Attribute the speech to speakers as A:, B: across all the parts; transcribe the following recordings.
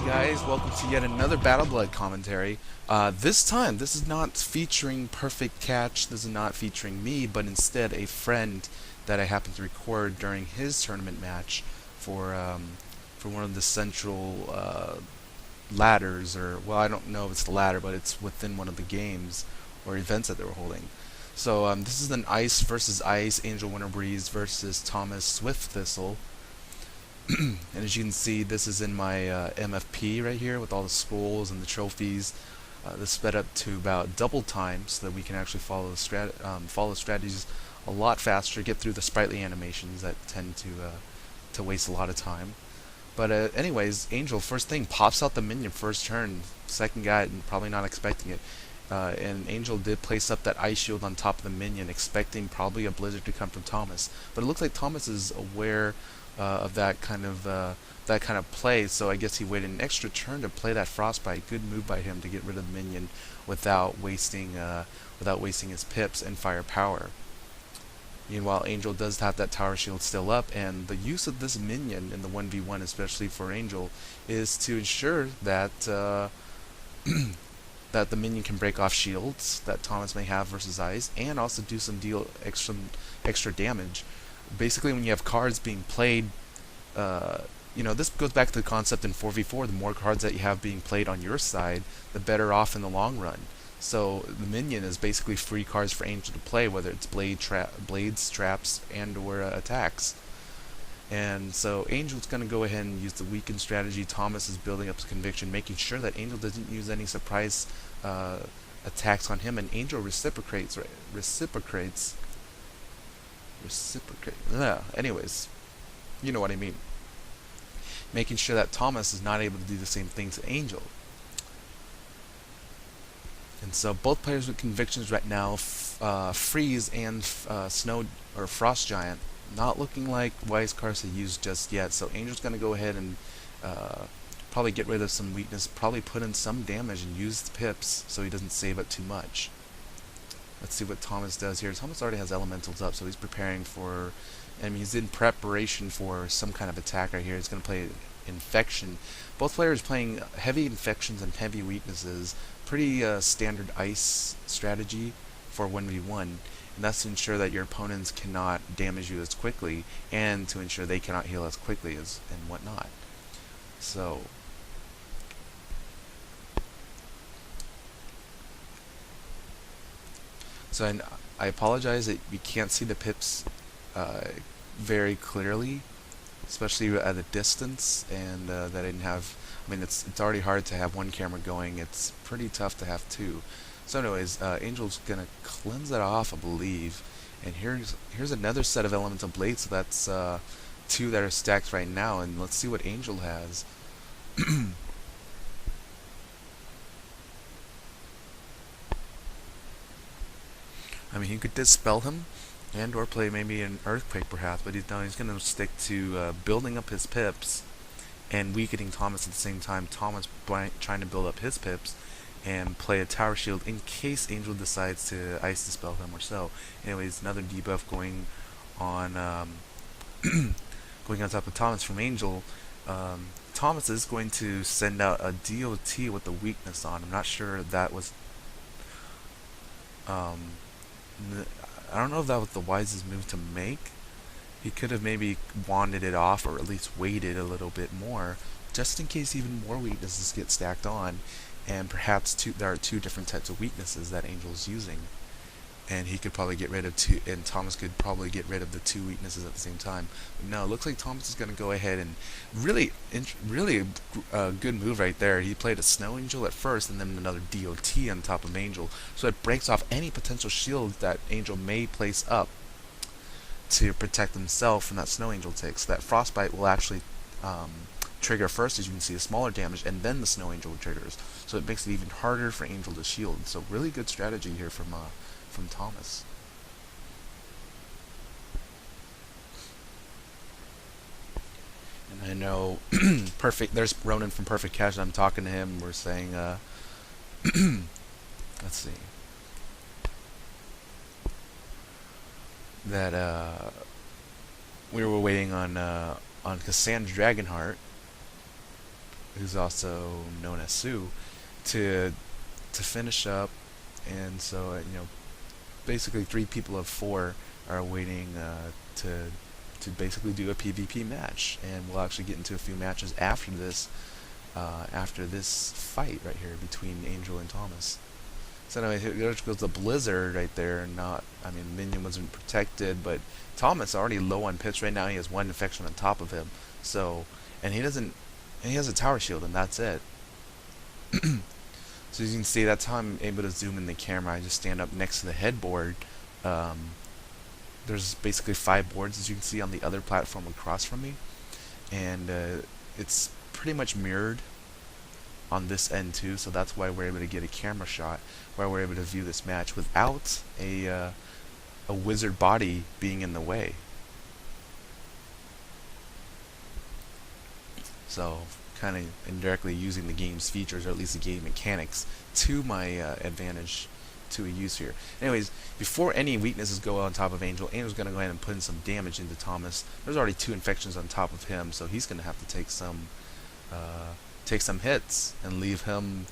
A: guys, welcome to yet another Battleblood commentary. This time, this is not featuring Perfect Catch, this is not featuring me, but instead a friend that I happened to record during his tournament match for one of the central ladders, or, well, I don't know if it's the ladder, but it's within one of the games or events that they were holding. So this is an Ice versus Ice, Angel Winterbreeze versus Thomas Swiftthistle. And as you can see, this is in my MFP right here with all the skulls and the trophies. This sped up to about double time so that we can actually follow the strategies a lot faster, get through the sprightly animations that tend to waste a lot of time. But anyways, Angel first thing pops out the minion first turn, second guy probably not expecting it. And Angel did place up that ice shield on top of the minion, expecting probably a blizzard to come from Thomas. But it looks like Thomas is aware of that kind of play, so I guess he waited an extra turn to play that frostbite. Good move by him to get rid of the minion without wasting his pips and firepower. Meanwhile, Angel does have that tower shield still up, and the use of this minion in the 1v1, especially for Angel, is to ensure that that the minion can break off shields that Thomas may have versus Ice, and also deal extra damage. Basically, when you have cards being played, this goes back to the concept in 4v4, the more cards that you have being played on your side, the better off in the long run. So the minion is basically free cards for Angel to play, whether it's blades, traps, and or attacks. And so Angel's going to go ahead and use the weaken strategy. Thomas is building up his conviction, making sure that Angel doesn't use any surprise attacks on him, and Angel reciprocates. Yeah, anyways, you know what I mean. Making sure that Thomas is not able to do the same thing to Angel. And so both players with convictions right now, Freeze and Snow or Frost Giant, not looking like wise cards to use just yet. So Angel's going to go ahead and probably get rid of some weakness, probably put in some damage and use the pips so he doesn't save up too much. Let's see what Thomas does here. Thomas already has elementals up, so he's preparing for, he's in preparation for some kind of attack right here. He's going to play Infection. Both players playing heavy infections and heavy weaknesses. Pretty standard Ice strategy for 1v1. And that's to ensure that your opponents cannot damage you as quickly, and to ensure they cannot heal as quickly as and whatnot. So I apologize that you can't see the pips very clearly, especially at a distance, and that I didn't have. I mean, it's already hard to have one camera going. It's pretty tough to have two. So, anyways, Angel's gonna cleanse that off, I believe. And here's another set of elemental blades. So that's two that are stacked right now, and let's see what Angel has. I mean, he could dispel him, and or play maybe an Earthquake perhaps, but he's going to stick to building up his pips and weakening Thomas at the same time. Thomas trying to build up his pips and play a tower shield in case Angel decides to ice dispel him or so. Anyways, another debuff going on going on top of Thomas from Angel. Thomas is going to send out a DOT with the weakness on. I'm not sure if that was I don't know if that was the wisest move to make. He could have maybe wanded it off, or at least waited a little bit more, just in case even more weaknesses get stacked on, and perhaps there are two different types of weaknesses that Angel's using, and he could probably get rid of two, and Thomas could probably get rid of the two weaknesses at the same time. But no, it looks like Thomas is going to go ahead and really a good move right there. He played a Snow Angel at first, and then another DOT on top of Angel, so it breaks off any potential shield that Angel may place up to protect himself from that Snow Angel tick. So that Frostbite will actually trigger first, as you can see, a smaller damage, and then the Snow Angel triggers. So it makes it even harder for Angel to shield. So really good strategy here from Thomas. And I know there's Ronan from Perfect Cash, and I'm talking to him. We're saying let's see, that we were waiting on Cassandra Dragonheart, who's also known as Sue, to finish up. And so basically 3 people of 4 are waiting to basically do a PvP match, and we'll actually get into a few matches after this fight right here between Angel and Thomas. So anyway, here goes the Blizzard right there. Minion wasn't protected, but Thomas already low on pips right now. He has 1 infection on top of him. So, and he has a tower shield, and that's it. So as you can see, that's how I'm able to zoom in the camera. I just stand up next to the headboard. There's basically 5 boards, as you can see, on the other platform across from me, and it's pretty much mirrored on this end too. So that's why we're able to get a camera shot, where we're able to view this match without a wizard body being in the way. So kind of indirectly using the game's features, or at least the game mechanics, to my advantage to a use here. Anyways, before any weaknesses go on top of Angel, Angel's going to go ahead and put in some damage into Thomas. There's already 2 infections on top of him, so he's going to have to take some hits and leave him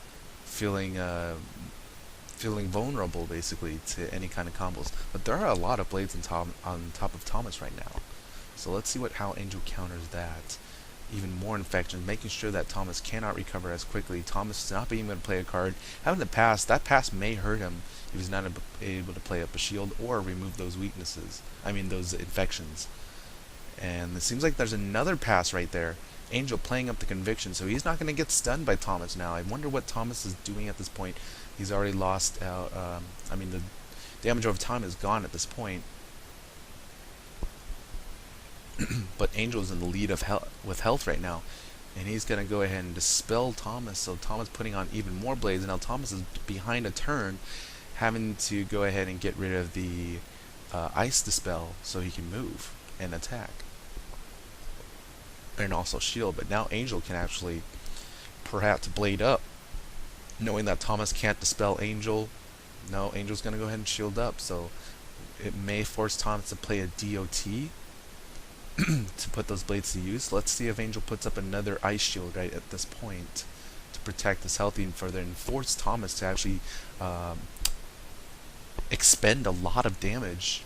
A: feeling vulnerable, basically, to any kind of combos. But there are a lot of blades on top of Thomas right now. So let's see how Angel counters that. Even more infections, making sure that Thomas cannot recover as quickly. Thomas is not being able to play a card. Having the pass, that pass may hurt him if he's not able to play up a shield or remove those weaknesses. Those infections. And it seems like there's another pass right there. Angel playing up the conviction, so he's not going to get stunned by Thomas now. I wonder what Thomas is doing at this point. He's already lost out. The damage over time is gone at this point. But Angel's in the lead with health right now, and he's going to go ahead and dispel Thomas. So Thomas putting on even more blades, and now Thomas is behind a turn, having to go ahead and get rid of the ice dispel so he can move and attack, and also shield. But now Angel can actually perhaps blade up, knowing that Thomas can't dispel Angel. No, Angel's going to go ahead and shield up, so it may force Thomas to play a DOT to put those blades to use. Let's see if Angel puts up another ice shield right at this point to protect his health even further and force Thomas to actually expend a lot of damage.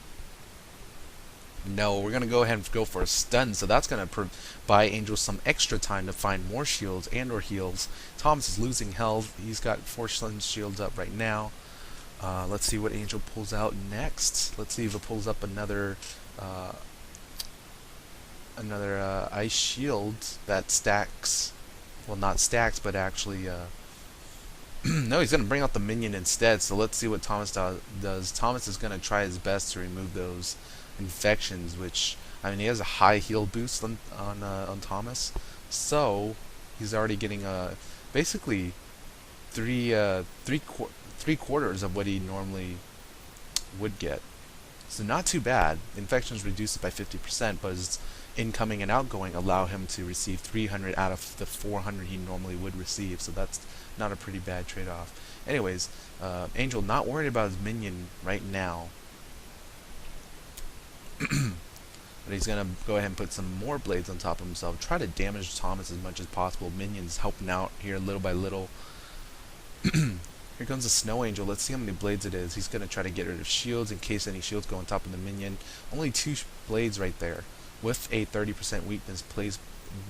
A: No, we're going to go ahead and go for a stun, so that's going to buy Angel some extra time to find more shields and or heals. Thomas is losing health. He's got 4 stun shields up right now. Let's see what Angel pulls out next. Let's see if it pulls up another ice shield that stacks. Well, not stacks, but actually no, he's going to bring out the minion instead. So let's see what Thomas does. Thomas is going to try his best to remove those infections, which he has a high heal boost on Thomas, so he's already getting basically three quarters of what he normally would get. So not too bad. Infections reduced by 50%, but his incoming and outgoing allow him to receive 300 out of the 400 he normally would receive, so that's not a pretty bad trade-off. Anyways, Angel not worried about his minion right now. But he's going to go ahead and put some more blades on top of himself, try to damage Thomas as much as possible. Minions helping out here little by little. Here comes the Snow Angel. Let's see how many blades it is. He's going to try to get rid of shields in case any shields go on top of the minion. Only 2 blades right there with a 30% weakness. Plays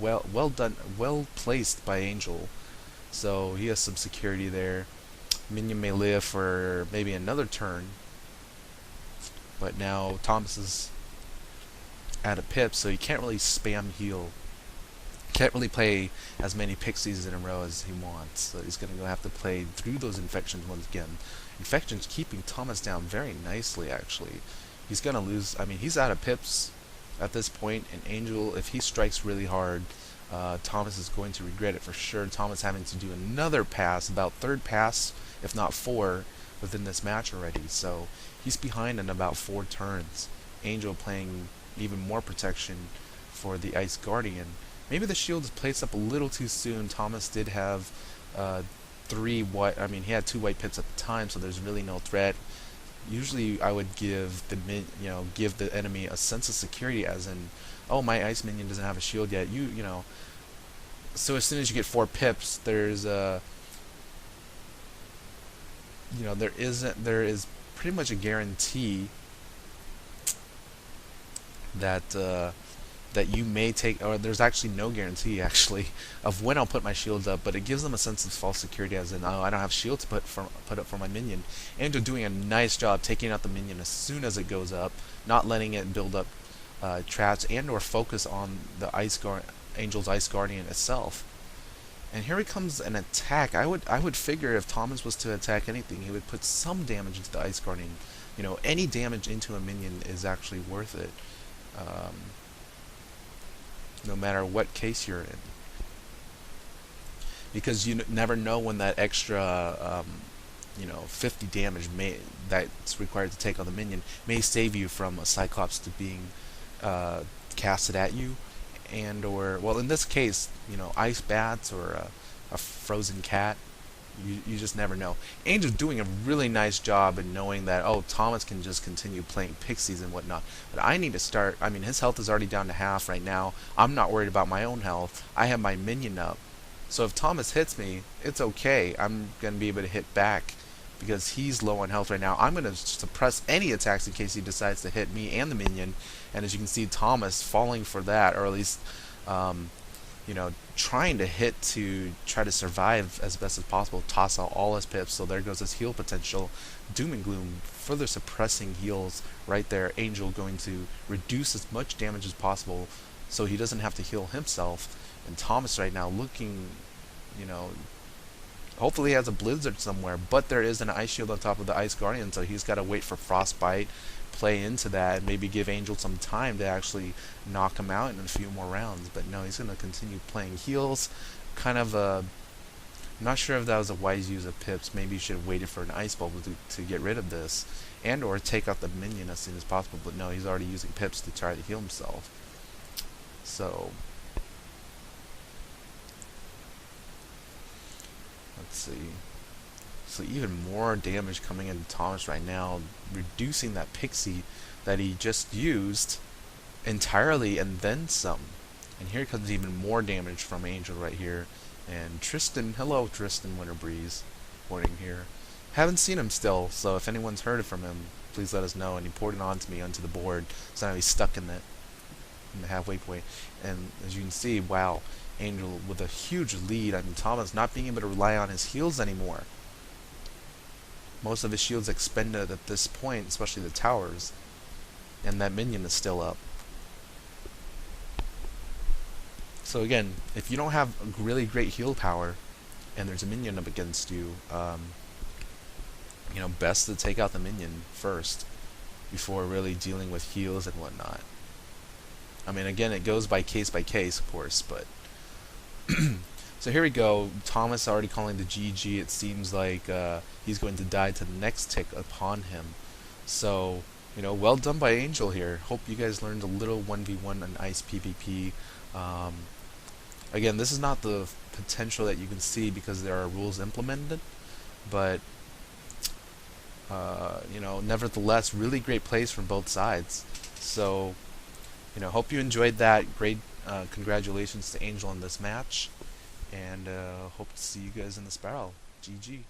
A: well done, well placed by Angel. So he has some security there. Minion may live for maybe another turn. But now Thomas is at a pip, so he can't really spam heal. Can't really play as many pixies in a row as he wants, so he's going to have to play through those infections once again. Infections keeping Thomas down very nicely, actually. He's going to lose, he's out of pips at this point, and Angel, if he strikes really hard, Thomas is going to regret it for sure. Thomas having to do another pass, about 3rd pass, if not 4, within this match already, so he's behind in about 4 turns. Angel playing even more protection for the Ice Guardian. Maybe the shield is placed up a little too soon. Thomas did have 3 white. He had 2 white pips at the time, so there's really no threat. Usually, I would give the enemy a sense of security, as in, oh, my ice minion doesn't have a shield yet. So as soon as you get 4 pips, there's a there is pretty much a guarantee that that you may take, or there's actually no guarantee actually of when I'll put my shields up, but it gives them a sense of false security, as in, oh, I don't have shield to put up for my minion. And they're doing a nice job taking out the minion as soon as it goes up, not letting it build up traps and or focus on the Angel's Ice Guardian itself. And here comes an attack. I would figure if Thomas was to attack anything, he would put some damage into the Ice Guardian. You know, any damage into a minion is actually worth it, no matter what case you're in, because you never know when that extra 50 damage that's required to take on the minion may save you from a Cyclops to being casted at you, and or, well, in this case, ice bats or a frozen cat. You just never know. Angel's doing a really nice job in knowing that, oh, Thomas can just continue playing pixies and whatnot. But I need to start. I mean, his health is already down to half right now. I'm not worried about my own health. I have my minion up. So if Thomas hits me, it's okay. I'm going to be able to hit back because he's low on health right now. I'm going to suppress any attacks in case he decides to hit me and the minion. And as you can see, Thomas falling for that, or at least trying to hit to try to survive as best as possible, toss out all his pips, so there goes his heal potential. Doom and Gloom further suppressing heals right there. Angel going to reduce as much damage as possible so he doesn't have to heal himself. And Thomas right now looking, hopefully he has a Blizzard somewhere, but there is an Ice Shield on top of the Ice Guardian, so he's got to wait for Frostbite, play into that, and maybe give Angel some time to actually knock him out in a few more rounds. But no, he's going to continue playing heals. Kind of I'm not sure if that was a wise use of pips. Maybe you should have waited for an Ice Bulb to get rid of this, and or take out the minion as soon as possible. But no, he's already using pips to try to heal himself. So let's see. So even more damage coming into Thomas right now, reducing that pixie that he just used entirely and then some. And here comes even more damage from Angel right here. And Tristan, hello Tristan Winterbreeze, reporting here. Haven't seen him still, so if anyone's heard from him, please let us know. And he poured it onto me onto the board, so now he's stuck in the halfway point. And as you can see, wow, Angel with a huge lead. I mean, Thomas not being able to rely on his heals anymore. Most of his shields expended at this point, especially the towers, and that minion is still up. So again, if you don't have a really great heal power, and there's a minion up against you, best to take out the minion first before really dealing with heals and whatnot. I mean, again, it goes by case, of course, but so here we go. Thomas already calling the GG. It seems like he's going to die to the next tick upon him. So, well done by Angel here. Hope you guys learned a little 1v1 on Ice PvP. Again, this is not the potential that you can see because there are rules implemented, but nevertheless, really great plays from both sides. So, hope you enjoyed that. Great congratulations to Angel in this match. And hope to see you guys in the Spiral. GG.